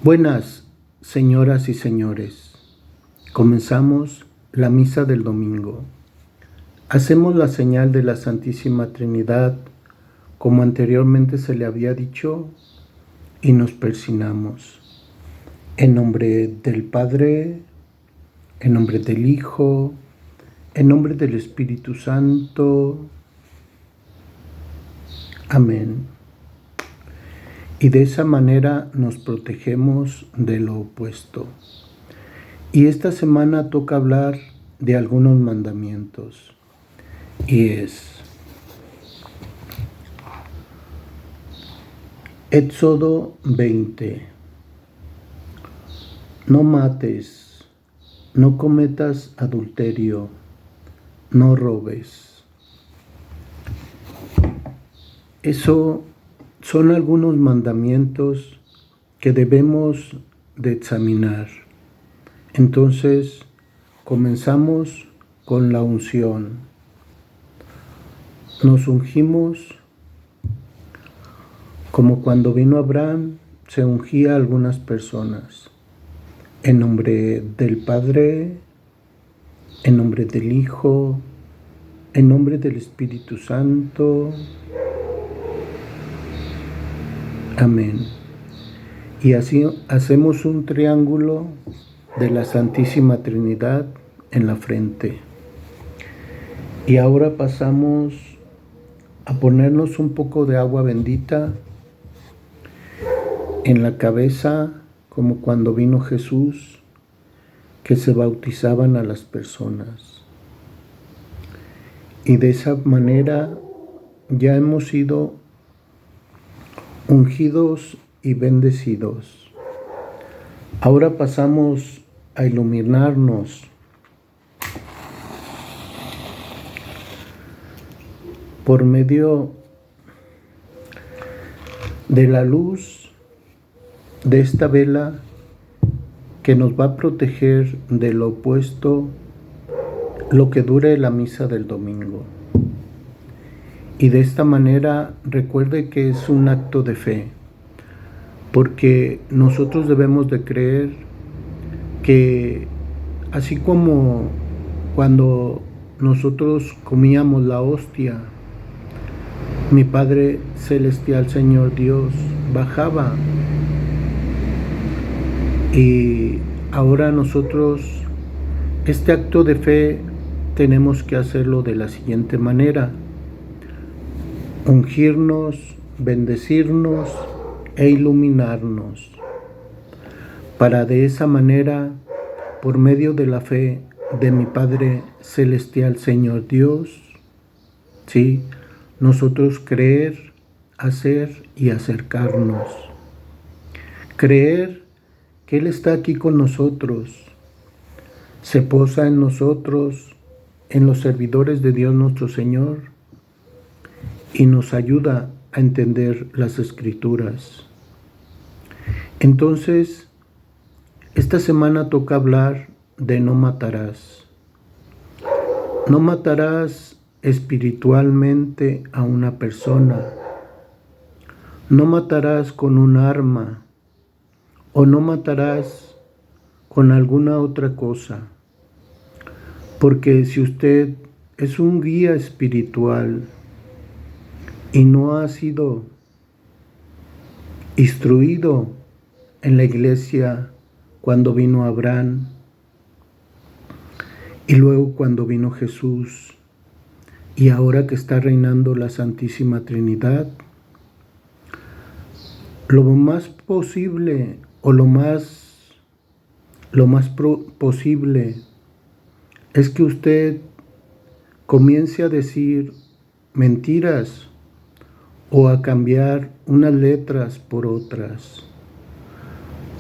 Buenas, señoras y señores. Comenzamos la misa del domingo. Hacemos la señal de la Santísima Trinidad, como anteriormente se le había dicho, y nos persignamos. En nombre del Padre, en nombre del Hijo, en nombre del Espíritu Santo. Amén. Y de esa manera nos protegemos de lo opuesto. Y esta semana toca hablar de algunos mandamientos. Y es Éxodo 20. No mates, no cometas adulterio, no robes. Eso son algunos mandamientos que debemos de examinar. Entonces, comenzamos con la unción. Nos ungimos como cuando vino Abraham, se ungía a algunas personas. En nombre del Padre, en nombre del Hijo, en nombre del Espíritu Santo. Amén. Y así hacemos un triángulo de la Santísima Trinidad en la frente. Y ahora pasamos a ponernos un poco de agua bendita en la cabeza, como cuando vino Jesús, que se bautizaban a las personas. Y de esa manera ya hemos sido ungidos y bendecidos. Ahora pasamos a iluminarnos por medio de la luz de esta vela que nos va a proteger de lo opuesto lo que dure la misa del domingo. Y de esta manera recuerde que es un acto de fe, porque nosotros debemos de creer que así como cuando nosotros comíamos la hostia, mi Padre Celestial, Señor Dios, bajaba. Y ahora nosotros, este acto de fe, tenemos que hacerlo de la siguiente manera: ungirnos, bendecirnos e iluminarnos, para de esa manera, por medio de la fe de mi Padre Celestial, Señor Dios, ¿sí?, nosotros creer, hacer y acercarnos. Creer que Él está aquí con nosotros, se posa en nosotros, en los servidores de Dios nuestro Señor, y nos ayuda a entender las Escrituras. Entonces, esta semana toca hablar de no matarás. No matarás espiritualmente a una persona. No matarás con un arma. O no matarás con alguna otra cosa. Porque si usted es un guía espiritual y no ha sido instruido en la iglesia cuando vino Abraham y luego cuando vino Jesús y ahora que está reinando la Santísima Trinidad, lo más posible o lo más posible es que usted comience a decir mentiras o a cambiar unas letras por otras.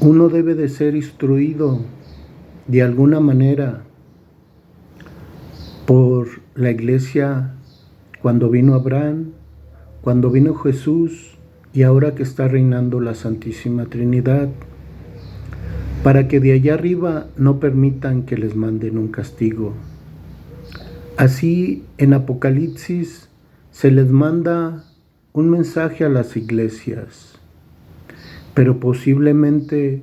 Uno debe de ser instruido de alguna manera por la iglesia cuando vino Abraham, cuando vino Jesús y ahora que está reinando la Santísima Trinidad, para que de allá arriba no permitan que les manden un castigo. Así en Apocalipsis se les manda un mensaje a las iglesias, pero posiblemente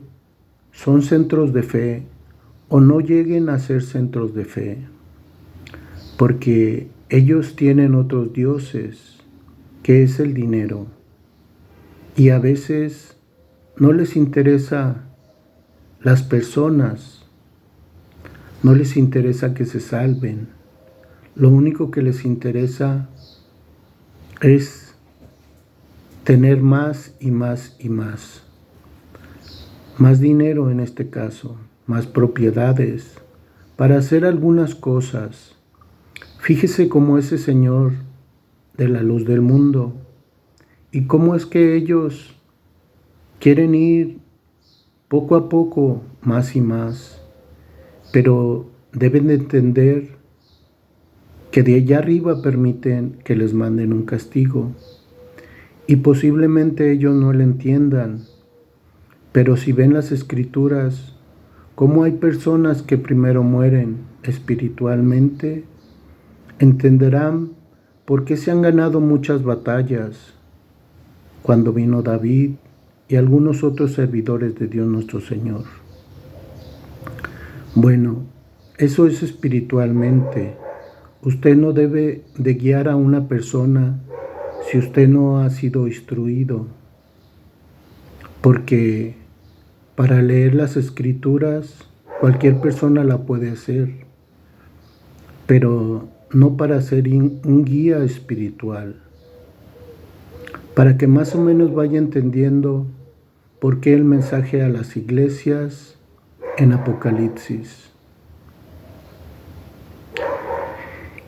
son centros de fe o no lleguen a ser centros de fe, porque ellos tienen otros dioses, que es el dinero, y a veces no les interesa las personas, no les interesa que se salven, lo único que les interesa es tener más y más y más. Más dinero en este caso, más propiedades, para hacer algunas cosas. Fíjese cómo ese Señor de la luz del mundo y cómo es que ellos quieren ir poco a poco más y más, pero deben de entender que de allá arriba permiten que les manden un castigo y posiblemente ellos no lo entiendan, pero si ven las escrituras, cómo hay personas que primero mueren espiritualmente, entenderán por qué se han ganado muchas batallas cuando vino David y algunos otros servidores de Dios nuestro Señor. Bueno, eso es espiritualmente. Usted no debe de guiar a una persona si usted no ha sido instruido, porque para leer las escrituras cualquier persona la puede hacer, pero no para ser un guía espiritual, para que más o menos vaya entendiendo por qué el mensaje a las iglesias en Apocalipsis.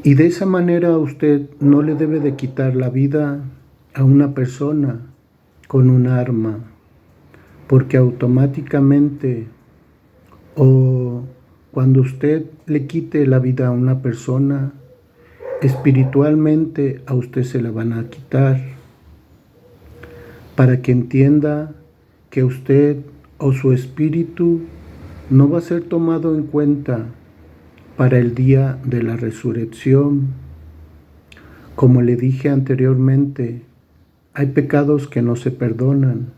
Y de esa manera usted no le debe de quitar la vida a una persona con un arma, porque automáticamente o cuando usted le quite la vida a una persona, espiritualmente a usted se la van a quitar, para que entienda que usted o su espíritu no va a ser tomado en cuenta para el día de la resurrección. Como le dije anteriormente, hay pecados que no se perdonan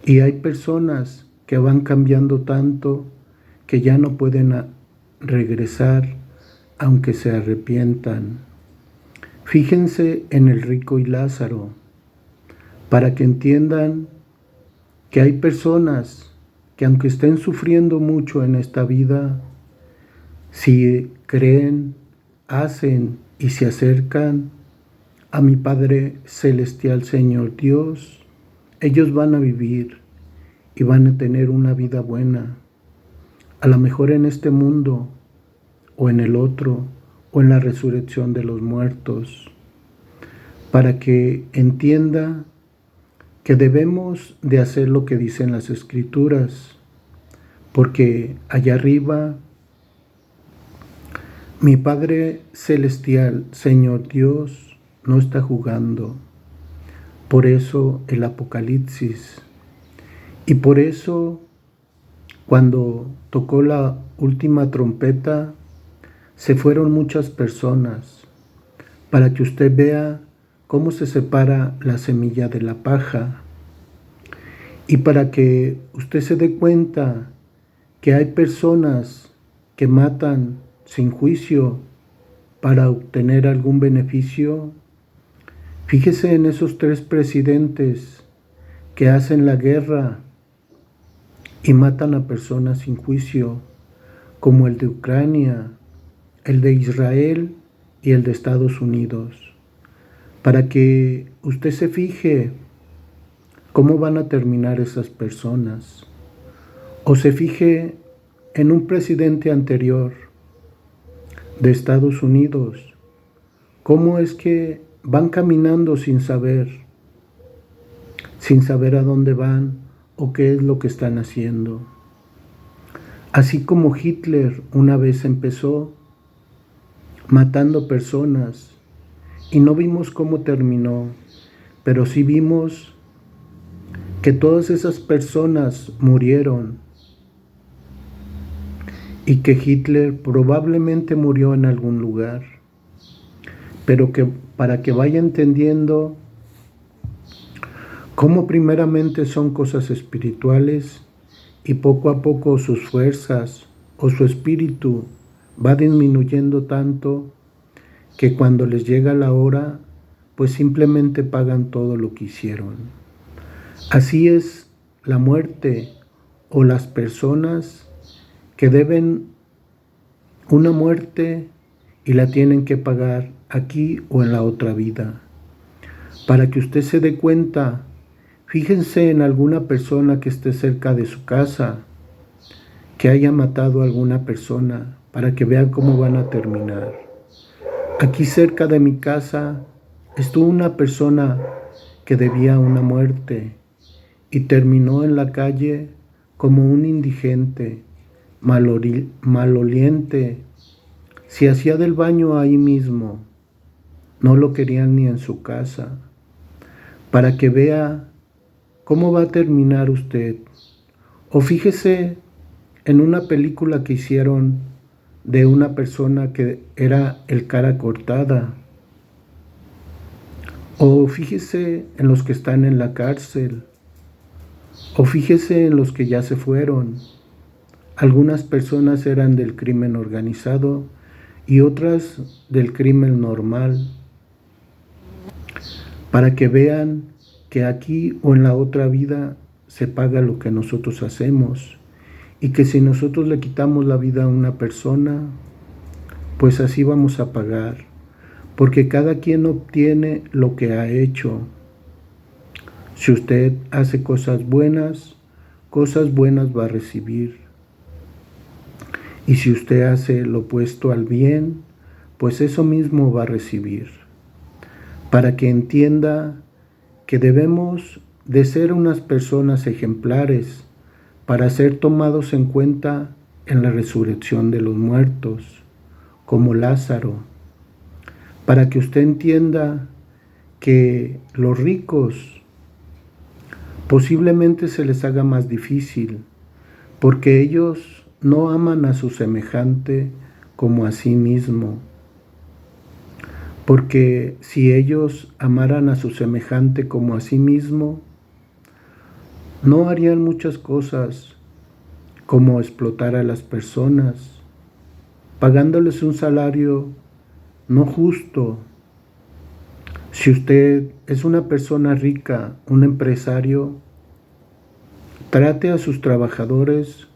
y hay personas que van cambiando tanto que ya no pueden regresar aunque se arrepientan. Fíjense en el rico y Lázaro, para que entiendan que hay personas que aunque estén sufriendo mucho en esta vida, si creen, hacen y se acercan a mi Padre Celestial Señor Dios, ellos van a vivir y van a tener una vida buena, a lo mejor en este mundo o en el otro o en la resurrección de los muertos, para que entienda que debemos de hacer lo que dicen las Escrituras, porque allá arriba mi Padre Celestial, Señor Dios, no está jugando. Por eso el Apocalipsis. Y por eso cuando tocó la última trompeta, se fueron muchas personas, para que usted vea cómo se separa la semilla de la paja y para que usted se dé cuenta que hay personas que matan sin juicio para obtener algún beneficio. Fíjese en esos 3 presidentes que hacen la guerra y matan a personas sin juicio, como el de Ucrania, el de Israel y el de Estados Unidos, para que usted se fije cómo van a terminar esas personas, o se fije en un presidente anterior de Estados Unidos, cómo es que van caminando sin saber a dónde van o qué es lo que están haciendo. Así como Hitler una vez empezó matando personas y no vimos cómo terminó, pero sí vimos que todas esas personas murieron y que Hitler probablemente murió en algún lugar, pero que para que vaya entendiendo cómo primeramente son cosas espirituales y poco a poco sus fuerzas o su espíritu va disminuyendo tanto que cuando les llega la hora, pues simplemente pagan todo lo que hicieron. Así es la muerte o las personas que deben una muerte y la tienen que pagar aquí o en la otra vida. Para que usted se dé cuenta, fíjense en alguna persona que esté cerca de su casa, que haya matado a alguna persona, para que vean cómo van a terminar. Aquí cerca de mi casa estuvo una persona que debía una muerte y terminó en la calle como un indigente, maloliente. Si hacía del baño ahí mismo, no lo querían ni en su casa. Para que vea cómo va a terminar usted. O fíjese en una película que hicieron de una persona que era el cara cortada. O fíjese en los que están en la cárcel. O fíjese en los que ya se fueron. Algunas personas eran del crimen organizado y otras del crimen normal. Para que vean que aquí o en la otra vida se paga lo que nosotros hacemos y que si nosotros le quitamos la vida a una persona, pues así vamos a pagar, porque cada quien obtiene lo que ha hecho. Si usted hace cosas buenas va a recibir. Y si usted hace lo opuesto al bien, pues eso mismo va a recibir. Para que entienda que debemos de ser unas personas ejemplares para ser tomados en cuenta en la resurrección de los muertos, como Lázaro, para que usted entienda que los ricos posiblemente se les haga más difícil, porque ellos no aman a su semejante como a sí mismo. Porque si ellos amaran a su semejante como a sí mismo, no harían muchas cosas como explotar a las personas, pagándoles un salario no justo. Si usted es una persona rica, un empresario, trate a sus trabajadores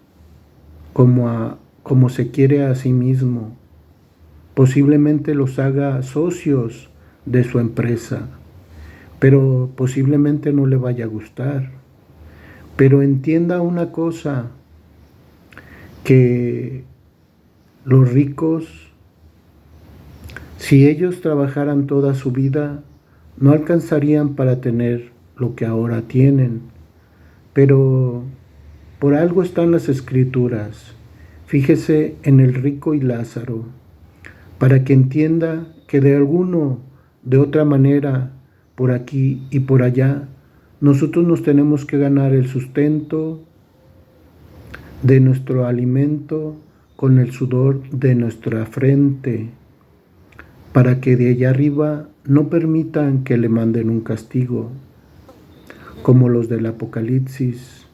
como se quiere a sí mismo. Posiblemente los haga socios de su empresa, pero posiblemente no le vaya a gustar. Pero entienda una cosa, que los ricos, si ellos trabajaran toda su vida, no alcanzarían para tener lo que ahora tienen. Pero por algo están las escrituras. Fíjese en el rico y Lázaro, para que entienda que de otra manera, por aquí y por allá, nosotros nos tenemos que ganar el sustento de nuestro alimento con el sudor de nuestra frente, para que de allá arriba no permitan que le manden un castigo, como los del Apocalipsis.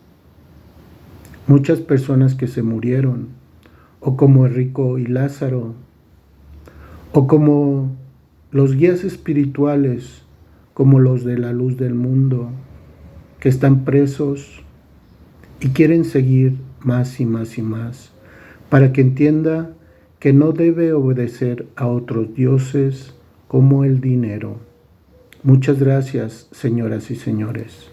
Muchas personas que se murieron, o como el rico y Lázaro, o como los guías espirituales, como los de la luz del mundo, que están presos y quieren seguir más y más y más, para que entienda que no debe obedecer a otros dioses como el dinero. Muchas gracias, señoras y señores.